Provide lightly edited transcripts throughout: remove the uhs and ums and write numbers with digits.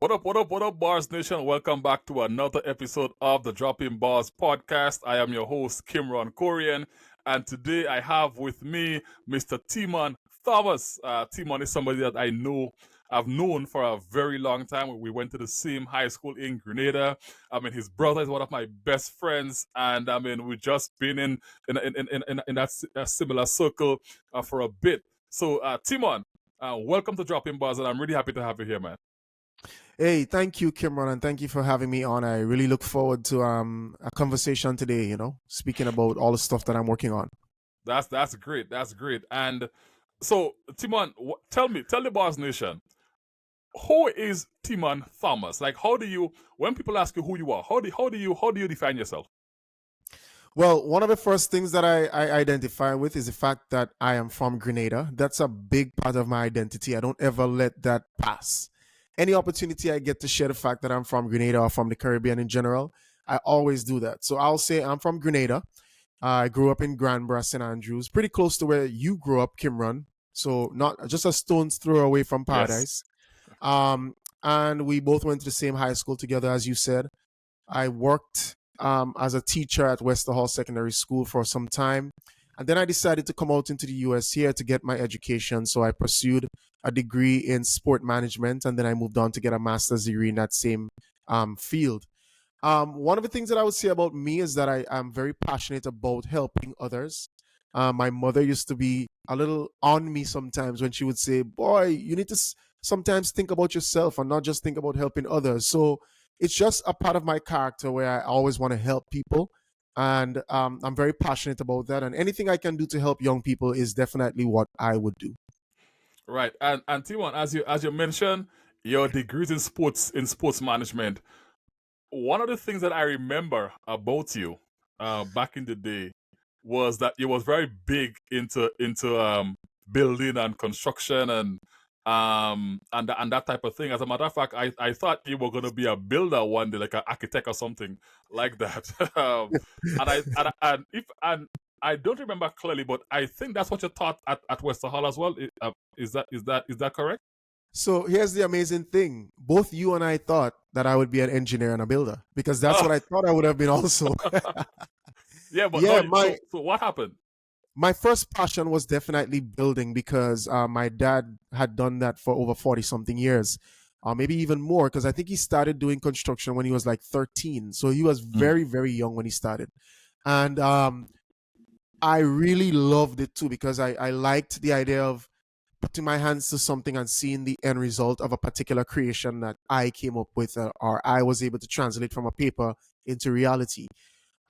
What up, Bars Nation? Welcome back to another episode of the Dropping Bars podcast. I am your host, Kimron Korean, and today I have with me Mr. Timon Thomas. Timon is somebody that I've known for a very long time. We went to the same high school in Grenada. I mean, his brother is one of my best friends, and I mean, we've just been in that similar circle for a bit. So, Timon, welcome to Dropping Bars, and I'm really happy to have you here, man. Hey, thank you, Kimron, and thank you for having me on. I really look forward to a conversation today, speaking about all the stuff that I'm working on. That's great. That's great. And so, Timon, tell the Bars Nation, who is Timon Thomas? Like, when people ask you who you are, how do you define yourself? Well, one of the first things that I identify with is the fact that I am from Grenada. That's a big part of my identity. I don't ever let that pass. Any opportunity I get to share the fact that I'm from Grenada or from the Caribbean in general, I always do that. So I'll say I'm from Grenada. I grew up in Granbra, St. Andrews, pretty close to where you grew up, Kimron. So not just a stone's throw away from paradise. Yes. And we both went to the same high school together, as you said. I worked as a teacher at Wester Hall Secondary School for some time. And then I decided to come out into the US here to get my education. So I pursued a degree in sport management, and then I moved on to get a master's degree in that same field. One of the things that I would say about me is that I am very passionate about helping others. My mother used to be a little on me sometimes when she would say, boy, you need to sometimes think about yourself and not just think about helping others. So it's just a part of my character where I always want to help people. And I'm very passionate about that. And anything I can do to help young people is definitely what I would do. Right. And Timon, as you mentioned, your degrees in sports management. One of the things that I remember about you back in the day was that you was very big into building and construction and that type of thing. As a matter of fact, I thought you were gonna be a builder one day, like an architect or something like that. And I don't remember clearly, but I think that's what you taught at Wester Hall as well. Is that correct? So here's the amazing thing. Both you and I thought that I would be an engineer and a builder because that's what I thought I would have been also. Yeah, but yeah, no, so what happened? My first passion was definitely building because my dad had done that for over 40 something years, maybe even more, because I think he started doing construction when he was like 13. So he was very, very young when he started. And I really loved it too because I liked the idea of putting my hands to something and seeing the end result of a particular creation that I came up with or I was able to translate from a paper into reality.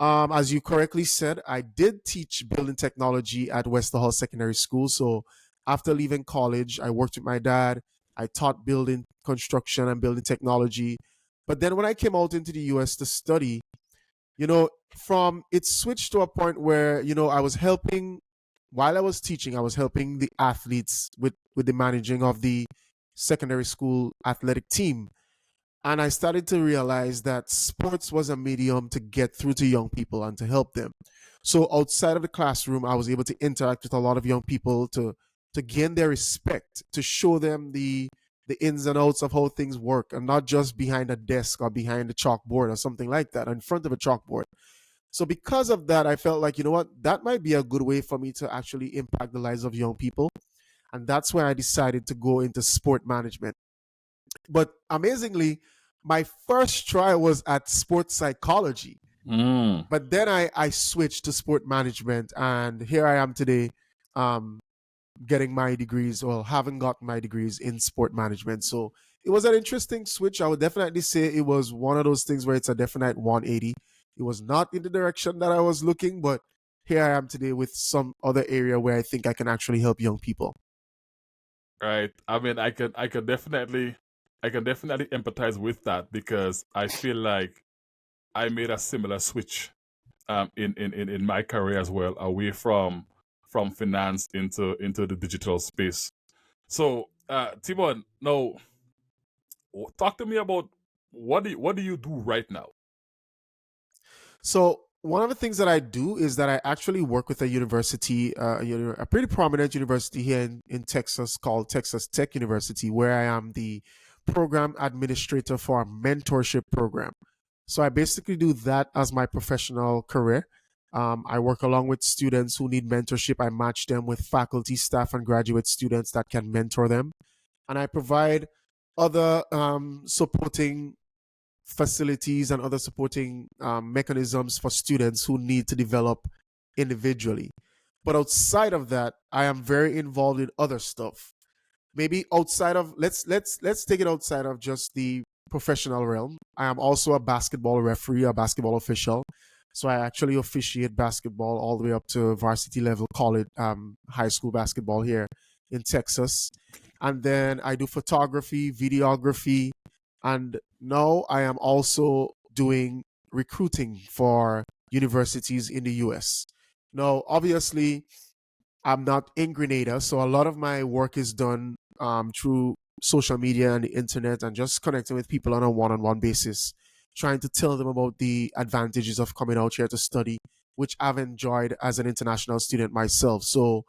As you correctly said, I did teach building technology at Wester Hall Secondary School. So after leaving college, I worked with my dad. I taught building construction and building technology. But then when I came out into the US to study, from it switched to a point where, I was helping, while I was teaching, I was helping the athletes with the managing of the secondary school athletic team. And I started to realize that sports was a medium to get through to young people and to help them. So outside of the classroom, I was able to interact with a lot of young people to gain their respect, to show them the ins and outs of how things work, and not just behind a desk or behind a chalkboard or something like that, or in front of a chalkboard. So because of that, I felt like, that might be a good way for me to actually impact the lives of young people. And that's why I decided to go into sport management. But amazingly, my first try was at sports psychology. But then I switched to sport management, and here I am today getting my degrees, or having gotten my degrees in sport management. So it was an interesting switch. I would definitely say it was one of those things where it's a definite 180. It was not in the direction that I was looking, but here I am today with some other area where I think I can actually help young people. Right. I mean, I can definitely empathize with that because I feel like I made a similar switch in my career as well, away from finance into the digital space. So, Timon, now talk to me about what do you do right now? So one of the things that I do is that I actually work with a university, a pretty prominent university here in Texas called Texas Tech University, where I am the program administrator for a mentorship program. So I basically do that as my professional career. I work along with students who need mentorship. I match them with faculty, staff, and graduate students that can mentor them. And I provide other supporting facilities and other supporting mechanisms for students who need to develop individually. But outside of that, I am very involved in other stuff. Maybe outside of let's take it outside of just the professional realm. I am also a basketball referee, a basketball official. So I actually officiate basketball all the way up to varsity level college, high school basketball here in Texas. And then I do photography, videography, and now I am also doing recruiting for universities in the US. Now, obviously, I'm not in Grenada, so a lot of my work is done through social media and the internet and just connecting with people on a one on one basis, trying to tell them about the advantages of coming out here to study, which I've enjoyed as an international student myself. So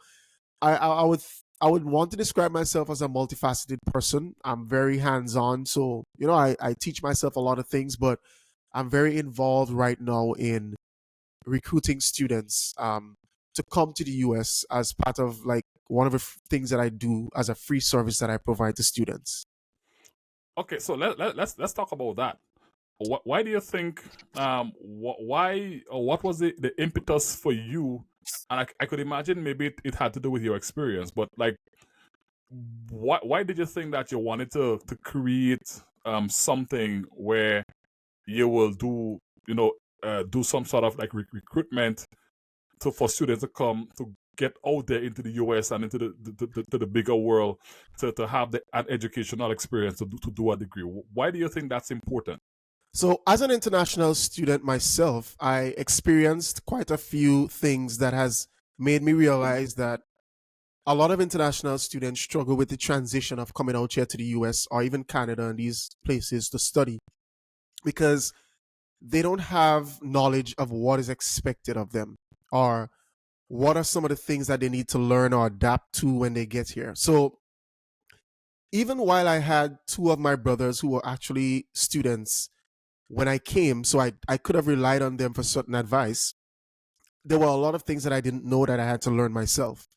I would want to describe myself as a multifaceted person. I'm very hands on. So, I teach myself a lot of things, but I'm very involved right now in recruiting students to come to the US as part of like one of the things that I do as a free service that I provide to students. Okay, so let's talk about that. Why do you think why or what was the impetus for you? And I could imagine maybe it had to do with your experience, but like why did you think that you wanted to create something where you will do some sort of like recruitment for students to come to get out there into the US and into the bigger world to have an educational experience to do a degree? Why do you think that's important? So, as an international student myself, I experienced quite a few things that has made me realize that a lot of international students struggle with the transition of coming out here to the US or even Canada and these places to study because they don't have knowledge of what is expected of them or what are some of the things that they need to learn or adapt to when they get here. So, even while I had two of my brothers who were actually students when I came, so I could have relied on them for certain advice, there were a lot of things that I didn't know that I had to learn myself.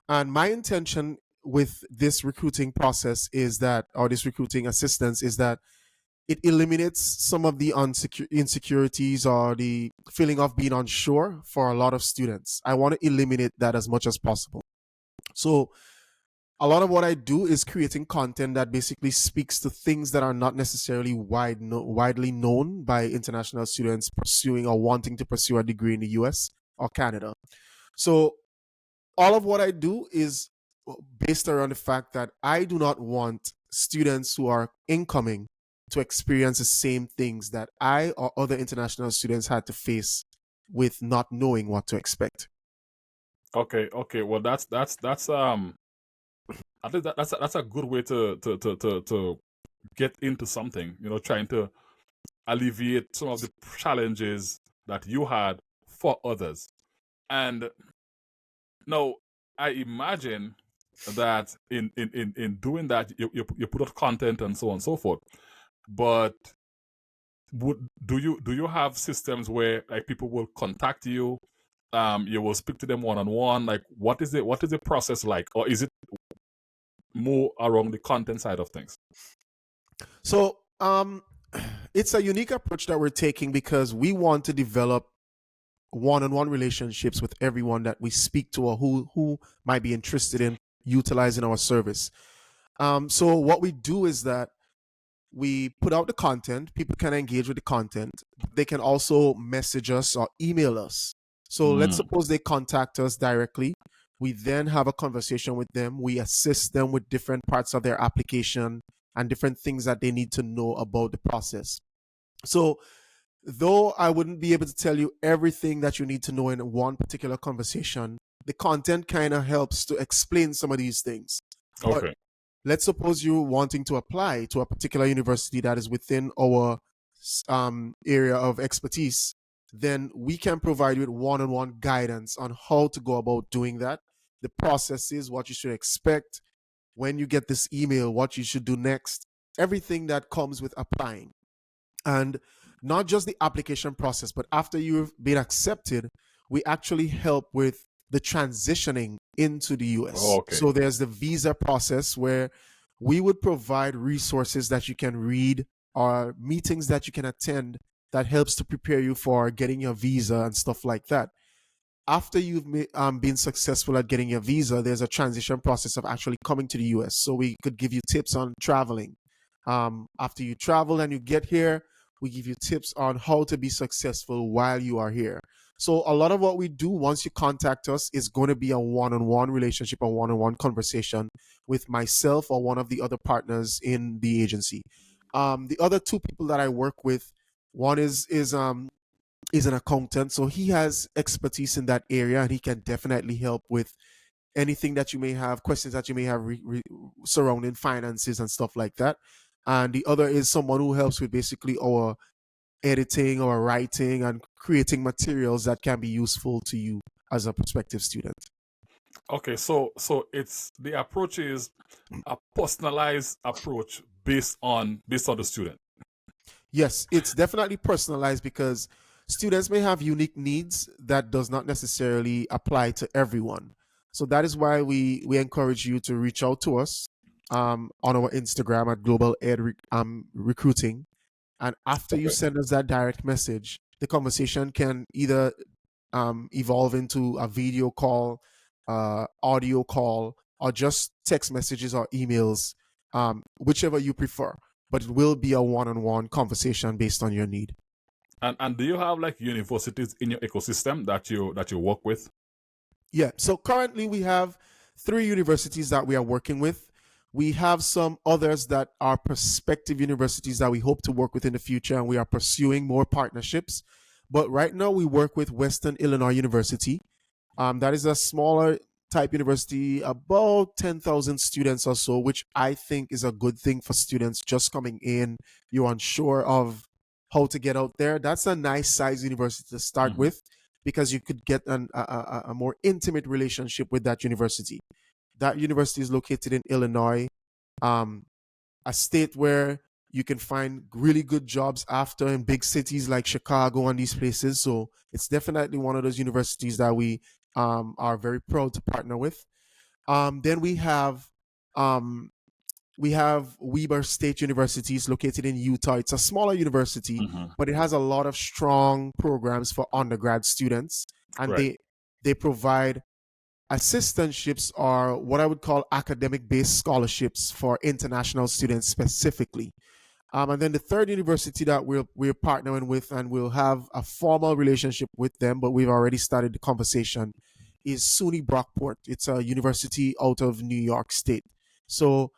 And my intention with this recruiting process is that, or this recruiting assistance, is that it eliminates some of the insecurities or the feeling of being unsure for a lot of students. I want to eliminate that as much as possible. So, a lot of what I do is creating content that basically speaks to things that are not necessarily widely known by international students pursuing or wanting to pursue a degree in the US or Canada. So, all of what I do is based around the fact that I do not want students who are incoming to experience the same things that I or other international students had to face with not knowing what to expect. Okay. Well, that's I think that's a good way to get into something. Trying to alleviate some of the challenges that you had for others. And now I imagine that in doing that you put out content and so on and so forth. But do you have systems where like people will contact you? You will speak to them one on one. Like what is the process like? Or is it more around the content side of things? So, it's a unique approach that we're taking because we want to develop one-on-one relationships with everyone that we speak to or who might be interested in utilizing our service. So what we do is that we put out the content. People can engage with the content. They can also message us or email us. So let's Mm. suppose they contact us directly. We then have a conversation with them. We assist them with different parts of their application and different things that they need to know about the process. So, though I wouldn't be able to tell you everything that you need to know in one particular conversation, the content kind of helps to explain some of these things. But Okay. let's suppose you're wanting to apply to a particular university that is within our area of expertise, then we can provide you with one-on-one guidance on how to go about doing that, the processes, what you should expect when you get this email, what you should do next. everything that comes with applying. And not just the application process, but after you've been accepted, we actually help with the transitioning into the US. Okay. So there's the visa process where we would provide resources that you can read or meetings that you can attend that helps to prepare you for getting your visa and stuff like that. After you've been successful at getting your visa, there's a transition process of actually coming to the US. So we could give you tips on traveling. After you travel and you get here, we give you tips on how to be successful while you are here. So a lot of what we do once you contact us is going to be a one-on-one relationship, a one-on-one conversation with myself or one of the other partners in the agency. The other two people that I work with, one is an accountant, so he has expertise in that area, and he can definitely help with anything that you may have, questions that you may have surrounding finances and stuff like that. And the other is someone who helps with basically our editing or writing and creating materials that can be useful to you as a prospective student. Okay, so it's the approach is a personalized approach based on the student. Yes, it's definitely personalized because students may have unique needs that does not necessarily apply to everyone. So that is why we encourage you to reach out to us on our Instagram at Global Ed Recruiting. And after you Okay. send us that direct message, the conversation can either evolve into a video call, audio call, or just text messages or emails, whichever you prefer. But it will be a one-on-one conversation based on your need. And do you have like universities in your ecosystem that you work with? Yeah. So currently we have 3 universities that we are working with. We have some others that are prospective universities that we hope to work with in the future, and we are pursuing more partnerships. But right now we work with Western Illinois University. That is a smaller type university, about 10,000 students or so, which I think is a good thing for students just coming in. You're unsure of how to get out there. That's a nice size university to start Mhm. with because you could get a more intimate relationship with that university. That university is located in Illinois, um, a state where you can find really good jobs after in big cities like Chicago and these places. So it's definitely one of those universities that we are very proud to partner with. Then um, we have Weber State University, is located in Utah. It's a smaller university, Mhm. but it has a lot of strong programs for undergrad students, and Right. they provide assistantships or what I would call academic based scholarships for international students specifically. And then the third university that we're partnering with and we'll have a formal relationship with them, but we've already started the conversation, is SUNY Brockport. It's a university out of New York State. So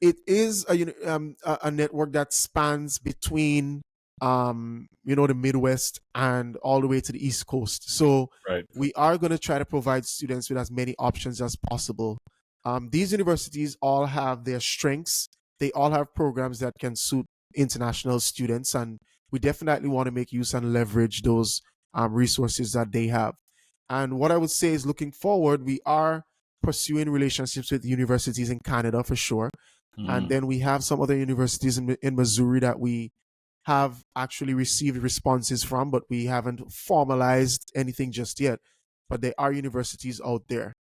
it is a network that spans between the Midwest and all the way to the East Coast. So Right. we are going to try to provide students with as many options as possible. These universities all have their strengths. They all have programs that can suit international students, and we definitely want to make use and leverage those resources that they have. And what I would say is, looking forward, we are pursuing relationships with universities in Canada for sure. And Mhm. then we have some other universities in Missouri that we have actually received responses from, but we haven't formalized anything just yet. But there are universities out there.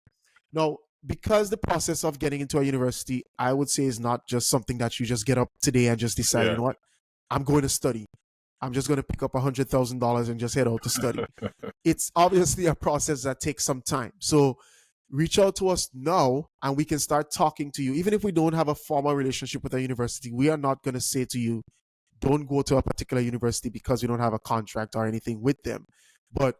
Now, because the process of getting into a university, I would say, is not just something that you just get up today and just decide, you Yeah. know what, I'm going to study. I'm just going to pick up $100,000 and just head out to study. It's obviously a process that takes some time. So reach out to us now and we can start talking to you. Even if we don't have a formal relationship with a university, we are not going to say to you, don't go to a particular university because we don't have a contract or anything with them. But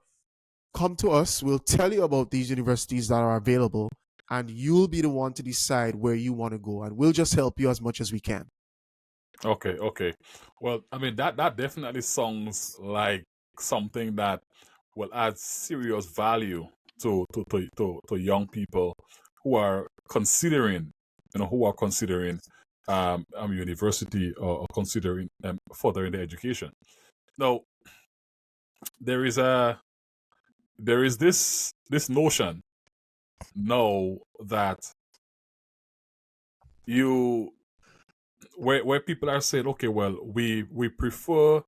come to us, we'll tell you about these universities that are available, and you'll be the one to decide where you want to go. And we'll just help you as much as we can. Okay, okay. Well, I mean that definitely sounds like something that will add serious value to young people who are considering, university or considering furthering their education. Now, there is a there is this notion now that you where people are saying, okay, well, we prefer,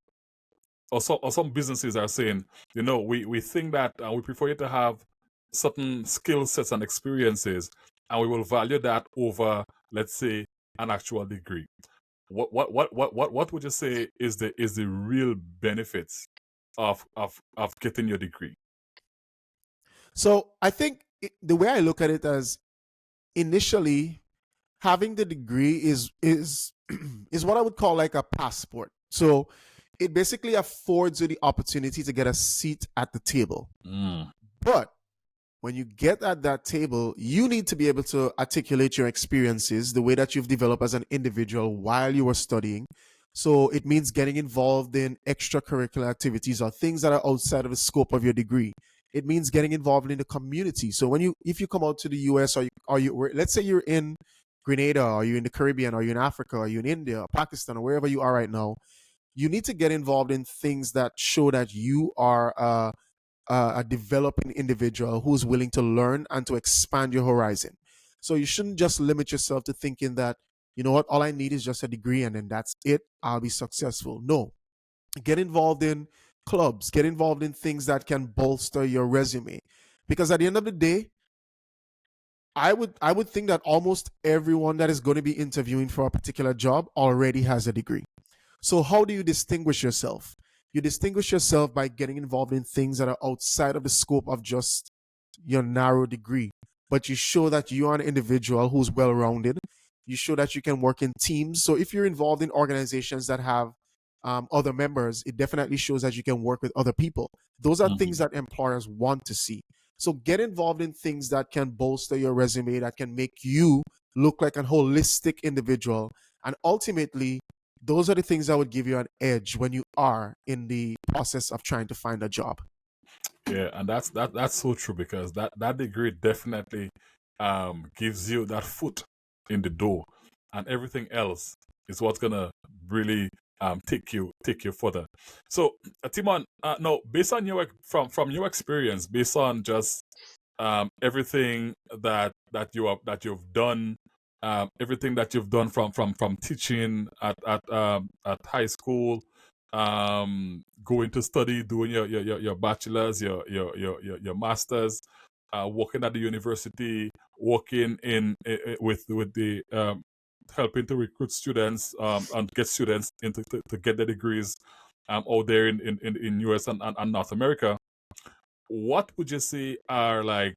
or some businesses are saying, we think that we prefer you to have certain skill sets and experiences, and we will value that over, let's say, an actual degree. What would you say is the real benefits of getting your degree? So I think the way I look at it as initially having the degree is is what I would call like a passport. So it basically affords you the opportunity to get a seat at the table. Mm. But when you get at that table, you need to be able to articulate your experiences, the way that you've developed as an individual while you were studying. So it means getting involved in extracurricular activities or things that are outside of the scope of your degree. It means getting involved in the community. So if you come out to the US, let's say you're in Grenada, or you're in the Caribbean, or you're in Africa, or you're in India, or Pakistan, or wherever you are right now, you need to get involved in things that show that you are a developing individual who's willing to learn and to expand your horizon. So you shouldn't just limit yourself to thinking that, you know what, all I need is just a degree and then that's it. I'll be successful. No, get involved in clubs, get involved in things that can bolster your resume. Because at the end of the day, I would think that almost everyone that is going to be interviewing for a particular job already has a degree. So how do you distinguish yourself? You distinguish yourself by getting involved in things that are outside of the scope of just your narrow degree. But you show that you are an individual who's well rounded. You show that you can work in teams. So if you're involved in organizations that have other members, it definitely shows that you can work with other people. Those are things Mhm. that employers want to see. So get involved in things that can bolster your resume, that can make you look like a holistic individual. And ultimately, those are the things that would give you an edge when you are in the process of trying to find a job. Yeah, and that's so true, because that degree definitely gives you that foot in the door, and everything else is what's gonna really take you further. So, Timon, no, based on from your experience, based on just everything that you've done, everything that you've done from teaching at high school, going to study, doing your bachelor's, your master's, working at the university, working with the helping to recruit students, and get students to get their degrees out there in US and North America. What would you say are like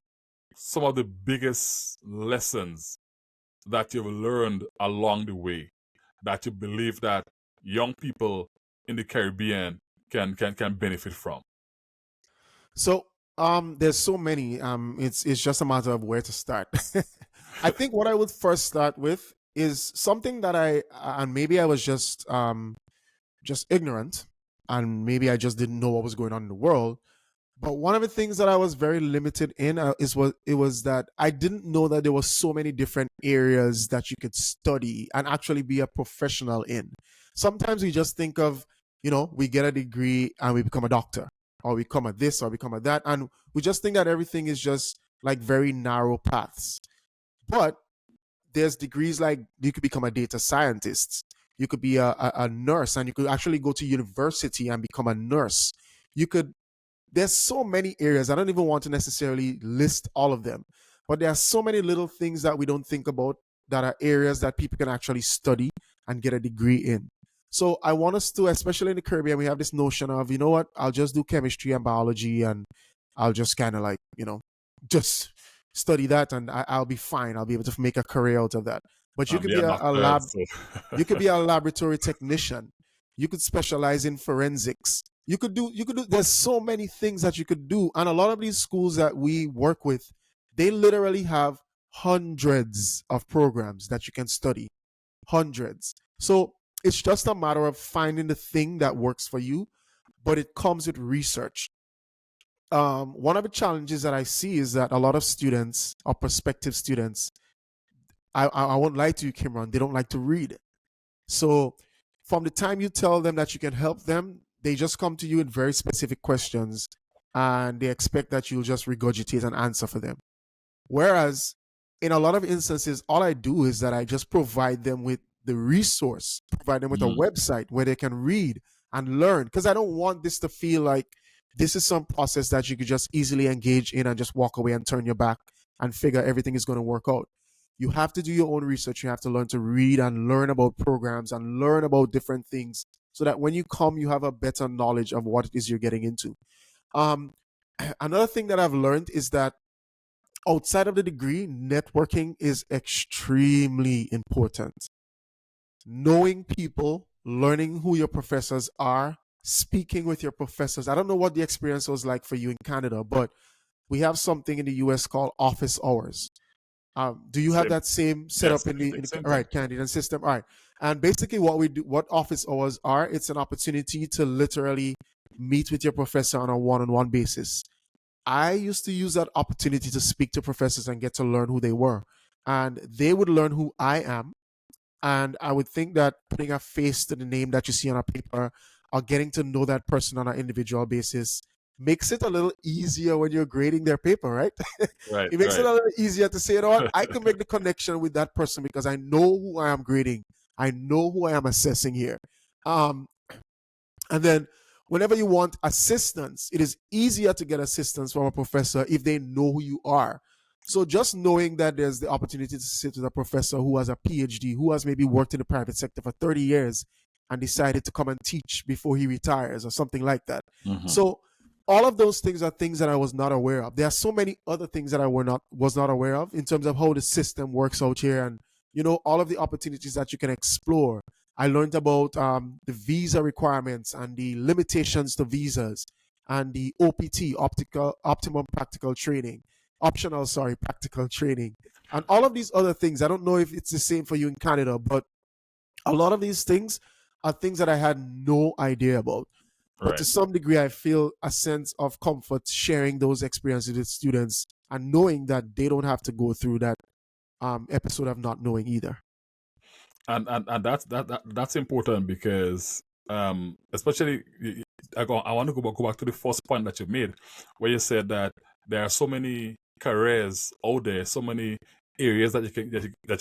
some of the biggest lessons that you've learned along the way, that you believe that young people in the Caribbean can benefit from? So there's so many. It's just a matter of where to start. I think what I would first start with is something that and maybe I was just ignorant, and maybe I just didn't know what was going on in the world. But one of the things that I was very limited in is what it was that I didn't know that there were so many different areas that you could study and actually be a professional in. Sometimes we just think of, we get a degree and we become a doctor, or we become a this, or become a that, and we just think that everything is just like very narrow paths. But there's degrees like you could become a data scientist, you could be a nurse, and you could actually go to university and become a nurse. You could There's so many areas. I don't even want to necessarily list all of them, but there are so many little things that we don't think about that are areas that people can actually study and get a degree in. So I want us to, especially in the Caribbean, we have this notion of, you know what, I'll just do chemistry and biology, and I'll just kind of like, just study that, and I'll be fine. I'll be able to make a career out of that. But you could be Yeah, a doctor. lab So. you could be a laboratory technician. You could specialize in forensics. You could do there's so many things that you could do. And a lot of these schools that we work with, they literally have hundreds of programs that you can study. Hundreds. So it's just a matter of finding the thing that works for you, but it comes with research. One of the challenges that I see is that a lot of students or prospective students, I won't lie to you, Kimron, they don't like to read. So from the time you tell them that you can help them, they just come to you with very specific questions, and they expect that you'll just regurgitate an answer for them. Whereas in a lot of instances, all I do is that I just provide them with the resource, provide them with a Mm-hmm. website where they can read and learn. Because I don't want this to feel like this is some process that you could just easily engage in and just walk away and turn your back and figure everything is going to work out. You have to do your own research. You have to learn to read and learn about programs and learn about different things so that when you come, you have a better knowledge of what it is you're getting into. Um, Another thing that I've learned is that outside of the degree, networking is extremely important. Knowing people, learning who your professors are, speaking with your professors. I don't know what the experience was like for you in Canada, but we have something in the US called office hours. Do you have Same. that same Yes, setup same thing. in the Same thing. right Canadian system? All right. And basically what we do, what office hours are, it's an opportunity to literally meet with your professor on a one-on-one basis. I used to use that opportunity to speak to professors and get to learn who they were. And they would learn who I am. And I would think that putting a face to the name that you see on a paper or getting to know that person on an individual basis makes it a little easier when you're grading their paper, right? Right, It makes it right. a little easier to say, you know what, I can make the connection with that person because I know who I am grading. I know who I am assessing here. Um, and then whenever you want assistance, it is easier to get assistance from a professor if they know who you are. So just knowing that there's the opportunity to sit with a professor who has a PhD, who has maybe worked in the private sector for 30 years and decided to come and teach before he retires or something like that. Mm-hmm. So all of those things are things that I was not aware of. There are so many other things that I was not aware of in terms of how the system works out here and all of the opportunities that you can explore. I learned about the visa requirements and the limitations to visas and the OPT, optimum practical training, optional, sorry, practical training, and all of these other things. I don't know if it's the same for you in Canada, but a lot of these things are things that I had no idea about. But to Right. some degree, I feel a sense of comfort sharing those experiences with students and knowing that they don't have to go through that episode of not knowing either. And that's important because especially I want to go back to the first point that you made where you said that there are so many careers out there, so many areas that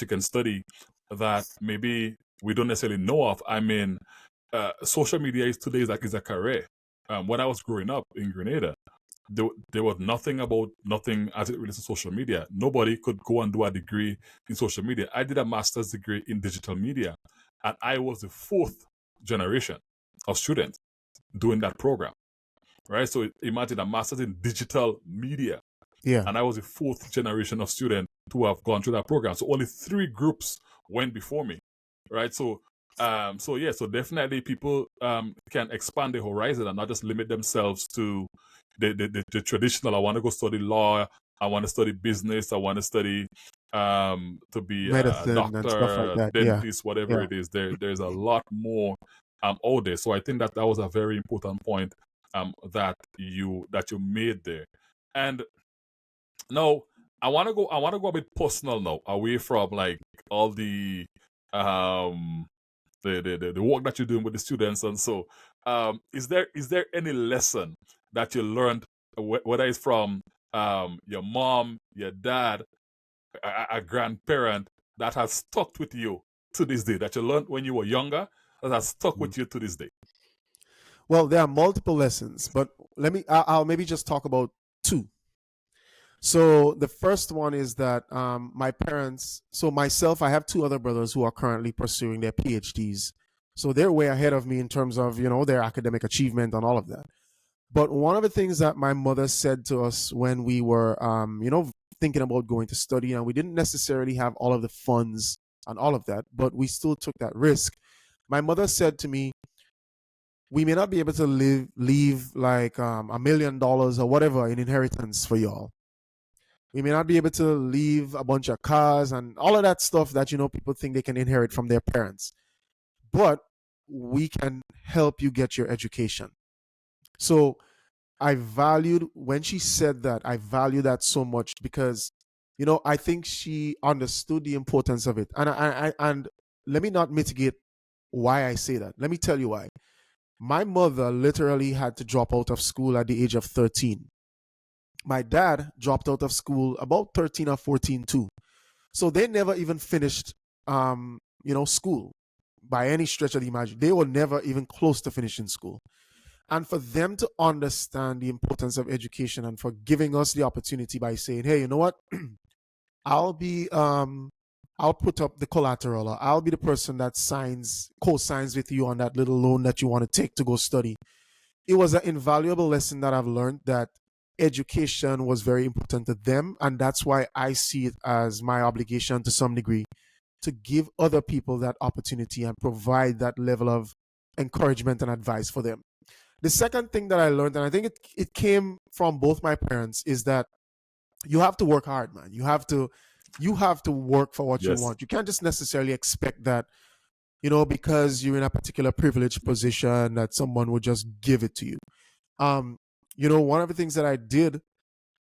you can study that maybe we don't necessarily know of. I mean, social media is today is a career. When I was growing up in Grenada, there was nothing as it relates to social media. Nobody could go and do a degree in social media. I did a master's degree in digital media, and I was the fourth generation of students doing that program. Right, so imagine a master's in digital media, Yeah. and I was the fourth generation of students to have gone through that program. So only three groups went before me, right? So definitely people can expand their horizon and not just limit themselves to the traditional. I want to go study law. I want to study business. I want to study to be a Medicine and stuff like doctor, a that. Yeah. dentist, whatever Yeah. it is. There's a lot more out there. So I think that was a very important point that you made there. And now I want to go a bit personal now, away from like all um the work that you're doing with the students. And so is there any lesson that you learned, whether it's from your mom, your dad, a grandparent, that has stuck with you to this day, that you learned when you were younger, that has stuck Mm. with you to this day? Well, there are multiple lessons, but I'll maybe just talk about two. So the first one is that my parents, so myself, I have two other brothers who are currently pursuing their PhDs. So they're way ahead of me in terms of, their academic achievement and all of that. But one of the things that my mother said to us when we were, thinking about going to study, and we didn't necessarily have all of the funds and all of that, but we still took that risk. My mother said to me, we may not be able to leave like $1 million or whatever in inheritance for y'all. We may not be able to leave a bunch of cars and all of that stuff that people think they can inherit from their parents, but we can help you get your education. So I valued when she said that. I value that so much because, I think she understood the importance of it. And let me not mitigate why I say that. Let me tell you why. My mother literally had to drop out of school at the age of 13. My dad dropped out of school about 13 or 14 too. So they never even finished, school by any stretch of the imagination. They were never even close to finishing school. And for them to understand the importance of education and for giving us the opportunity by saying, hey, you know what? I'll be I'll put up the collateral, or I'll be the person that co-signs with you on that little loan that you want to take to go study. It was an invaluable lesson that I've learned, that education was very important to them, and that's why I see it as my obligation to some degree to give other people that opportunity and provide that level of encouragement and advice for them. The second thing that I learned, and I think it came from both my parents, is that you have to work hard, man. You have to work for what you Yes. want. You can't just necessarily expect that, because you're in a particular privileged position, that someone would just give it to you. One of the things that I did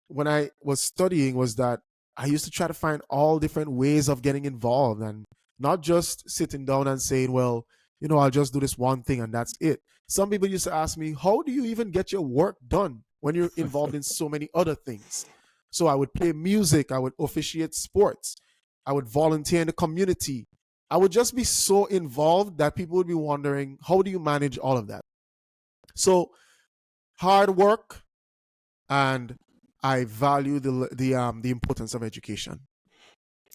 when I was studying was that I used to try to find all different ways of getting involved, and not just sitting down and saying, well, I'll just do this one thing and that's it. Some people used to ask me, how do you even get your work done when you're involved in so many other things? So I would play music, I would officiate sports, I would volunteer in the community. I would just be so involved that people would be wondering, how do you manage all of that? So hard work, and I value the importance of education.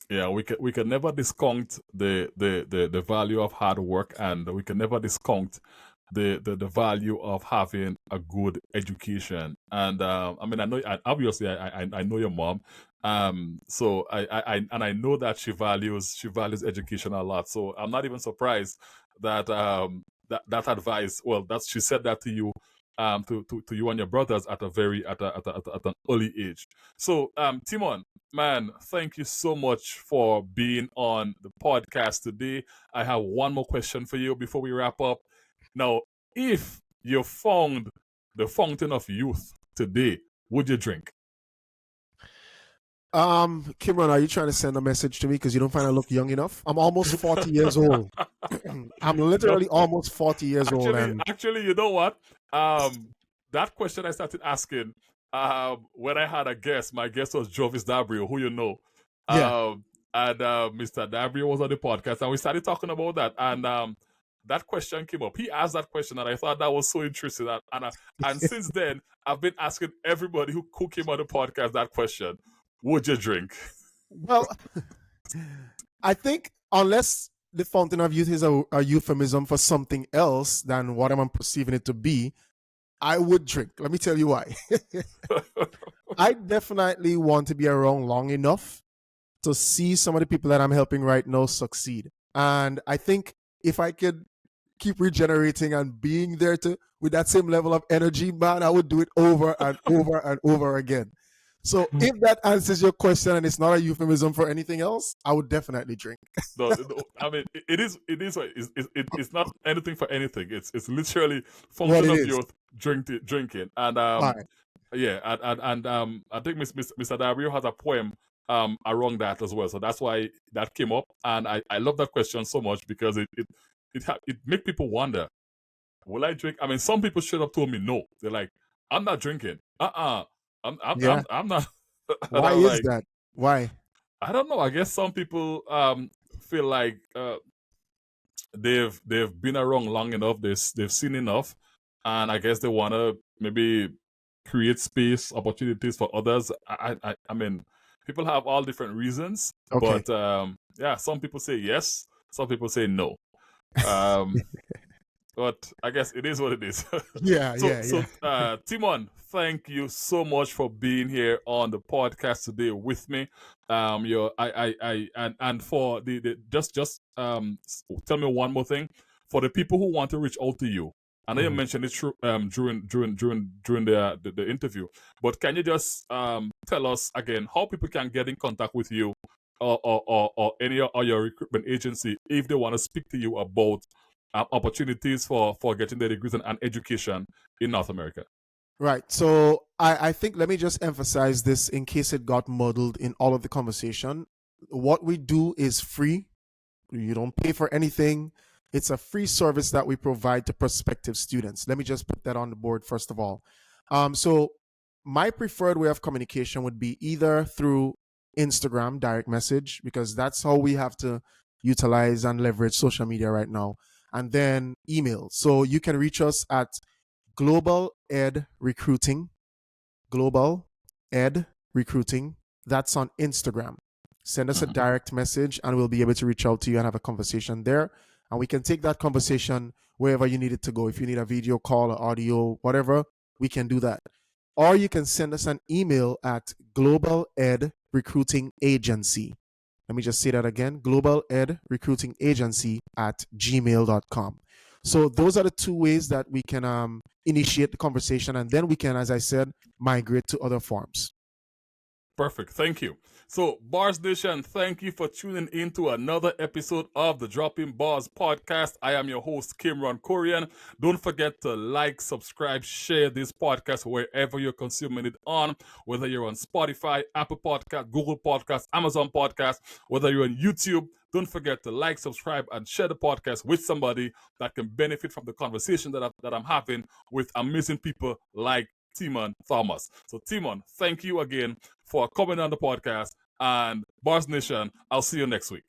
Yeah, we can never discount the value of hard work, and we can never discount the value of having a good education. And I mean, obviously I know your mom, so I know that she values education a lot. So I'm not even surprised that that advice, well, that she said that to you, to you and your brothers at a very at an early age. So Timon, man, thank you so much for being on the podcast today. I have one more question for you before we wrap up. Now, if you found the fountain of youth today, would you drink? Kimron, are you trying to send a message to me because you don't find I look young enough? I'm almost 40 years old. I'm No, literally almost 40 years old. And actually, you know what? That question I started asking when I had a guest. My guest was Jovis Dabrio, who you know. yeah, And Mr. Dabrio was on the podcast, and we started talking about that. And that question came up. He asked that question, and I thought that was so interesting. And since then, I've been asking everybody who came on the podcast that question: would you drink? well, I think unless the fountain of youth is a euphemism for something else than what I'm perceiving it to be, I would drink. Let me tell you why. I definitely want to be around long enough to see some of the people that I'm helping right now succeed. And I think if I could keep regenerating and being there with that same level of energy, man, I would do it over and over and over again. So if that answers your question and it's not a euphemism for anything else, I would definitely drink. No, I mean, it's not anything for anything. It's literally What function it of is. youth drinking. And All right. yeah, and I think Mr. Dabrio has a poem around that as well. So that's why that came up, and I love that question so much because it make people wonder, will I drink? I mean, some people straight up told me no. They're like, I'm not drinking. Yeah. I'm not. And Why I was is like, that? Why? I don't know. I guess some people feel like they've been around long enough. They've seen enough, and I guess they want to maybe create space, opportunities for others. I mean, people have all different reasons, Okay. but yeah, some people say yes, some people say no. Um, but I guess it is what it is. Yeah, so, yeah, so, yeah. Timon, thank you so much for being here on the podcast today with me. Your, and for the just tell me one more thing for the people who want to reach out to you. I know you Mhm. mentioned it during the interview, but can you just tell us again how people can get in contact with you or any or your recruitment agency if they want to speak to you about opportunities for getting their degrees and education in North America? Right. So I think let me just emphasize this in case it got muddled in all of the conversation. What we do is free. You don't pay for anything. It's a free service that we provide to prospective students. Let me just put that on the board first of all. So my preferred way of communication would be either through Instagram direct message, because that's how we have to utilize and leverage social media right now. And then email. So you can reach us at Global Ed Recruiting, Global Ed Recruiting. That's on Instagram. Send us a direct message and we'll be able to reach out to you and have a conversation there. And we can take that conversation wherever you need it to go. If you need a video call or audio, whatever, we can do that. Or you can send us an email at Global Ed Recruiting Agency. Let me just say that again, Global Ed Recruiting Agency at gmail.com. So those are the two ways that we can initiate the conversation, and then we can, as I said, migrate to other forms. Perfect. Thank you. So, Bars Nation, thank you for tuning in to another episode of the Dropping Bars podcast. I am your host, Kimron Korean. Don't forget to like, subscribe, share this podcast wherever you're consuming it on, whether you're on Spotify, Apple Podcast, Google Podcast, Amazon Podcast, whether you're on YouTube. Don't forget to like, subscribe, and share the podcast with somebody that can benefit from the conversation that I'm having with amazing people like Timon Thomas. So, Timon, thank you again for coming on the podcast. And Bars Nation, I'll see you next week.